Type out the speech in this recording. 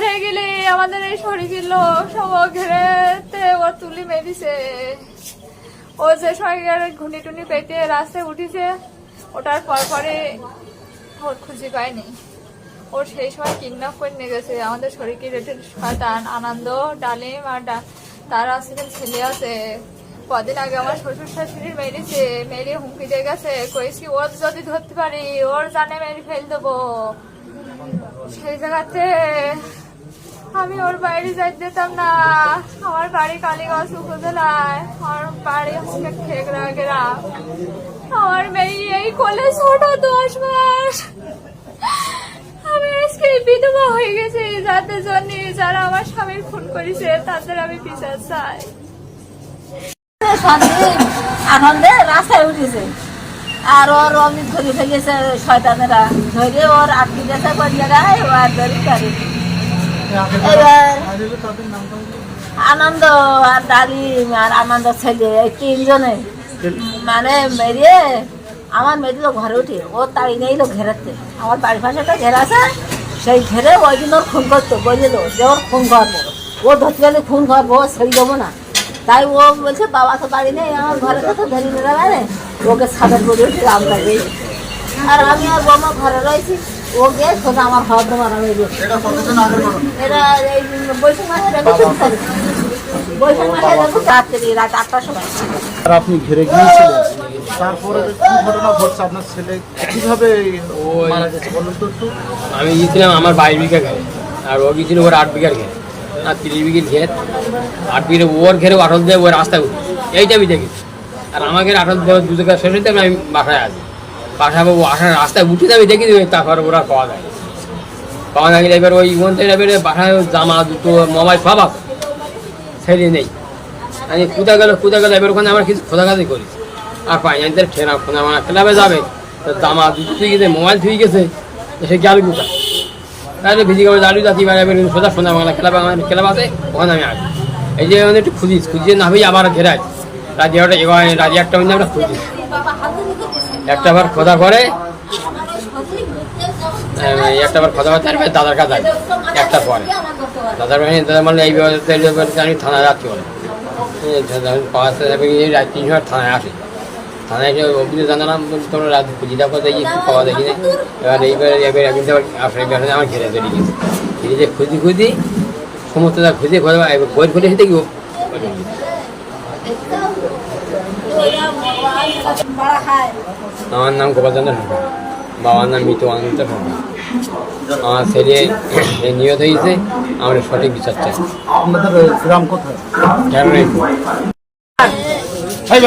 ঘেরে গেলে আমাদের এই শরীরের লোক সব ঘেরেতে ও তুলি মেরেছে। ও যে সবাই ঘুনি টুনি পেতে রাস্তায় উঠেছে, ওটার পরে ওর খুঁজে পায়নি। ওর সেই সময় কিডন্যাপ করে নিয়ে গেছে। আমাদের শরীরকে রেটের শয়তান আনন্দ ডালিম আর তার আসলে ছেলে আছে। কদিন আগে আমার শ্বশুর শাশুড়ি মেরেছে, মেরে হুমকি দিয়ে গেছে, কইছি ওর যদি ধরতে পারি ওর জানে মেরে ফেল দেবো। সেই জায়গাতে আমি ওর বাইরে যাইতে দিতাম না। আমার বাড়ি কালীগঞ্জ উপজেলায়, আমার বাড়ি হচ্ছে খেগড়া গ্রাম। আমার মেয়ে এই কোলে ছোট 10 মাস। আমি আজকে বিধবা হয়ে গেছি যাদের জন্য, যারা আমার স্বামীর খুন করেছে তাদের আমি বিচার চাই। আনন্দে রাস্তায় উঠেছে আর ওর অমিত ধরে ফেলেছে শয়তানেরা, ধরে ওর আটকে গেছে কোন জায়গায় ও আর ধরে পারে। এবার আনন্দ আর ডালিম আর আনন্দ ছেলে এই 3 জনে মানে মেরিয়ে আমার মেয়েছিল ঘরে উঠে ও তাড়ি নিয়েছিল ঘেরাতে। আমার বাড়ির পাশে একটা ঘেরা আছে, সেই ঘেরে ওই দিন ওর খুন করতো, বলছিল যে ওর খুন করবো, ও ধরতে গেলে খুন করবো, ও ছেড়ে দেবো না। তাই ও বলছে বাবা তো বাড়ি নেই, আমার ঘরে তো ধরে নিয়ে গেলে ওকে ছাদের পরে উঠে আমরা গেছি। আর আমি আর বৌমা ঘরে রয়েছি, ও গিয়ে সোজা আমার হদ্র মারা হয়ে গেছে। এরা এই বৈশাখ মাসে রাত 8টার সময়। আর আপনি ঘিরে গিয়েছিলেন, তারপরে কি ঘটনা ঘটছে? আপনার ছেলে কিভাবে মারা গেছে বলুন তো একটু। আমি গিয়েছিলাম আমার 22 বিঘা ঘেরে, আর ও গিয়েছিল ওর 8 বিঘার ঘেরে, আর 30 বিঘির ঘের। 8 বিঘে ওর ঘেরে 18 দিয়ে ওর রাস্তায় উঠি, এইটা আমি দেখেছি। আর আমাকে 18 দু জায়গায় শেষ হইতে আমি বাসায় আসি, বাসায় ও আসার রাস্তায় উঠে আমি দেখি তারপরে ওরা পাওয়া যায় গেলে এবার ওই এবারে বাসায় জামা দুটো মোবাইল সব আছে, ছেলে নেই। আমি কোথা গেল এবার ওখানে আমার কিছু খোঁজাখাজি করি আর পাই আমি তার ঠেনা ফোনা আমার ক্লাবে যাবে, জামা দুটো থুয়ে গেছে, মোবাইল থুয়ে গেছে, সে গেল কোথা তাহলে ভিজি খাবার দাঁড়িয়ে যাচ্ছি। এবার সোজা সোনা বাংলা ক্লাব আছে, ওখানে আমি আসি। এই যে একটু খুঁজিয়ে না হয়ে আবার ঘেরাই রাজি 1টা মধ্যে আমরা খুঁজি। একটা বার খোঁজা করে, একটা বার খোঁজা করে তারপরে দাদার কাছে যাই। একটা পরে দাদার দাদা মানে এই আমি থানায় যাচ্ছি বলে রাত 3 সময় থানায় আসি। থানায় এসে অভিযোগ জানালাম, তোমরা রাত খুঁজি দেখো দেখি একটু পাওয়া দেখি না। এবার একদিন আমার ঘেরে বেরিয়ে গেছে। ঘিরে খুঁজি সমস্ত খুঁজে বই খুলে এসে দেখি আমার নাম গোপালচন্দ্র সরকার, বাবার নাম মৃত অনন্ত সরকার। আমার ছেলে নিহত হয়েছে, আমরা সঠিক বিচার চাই। আপনাদের গ্রাম কোথায়? ঠিক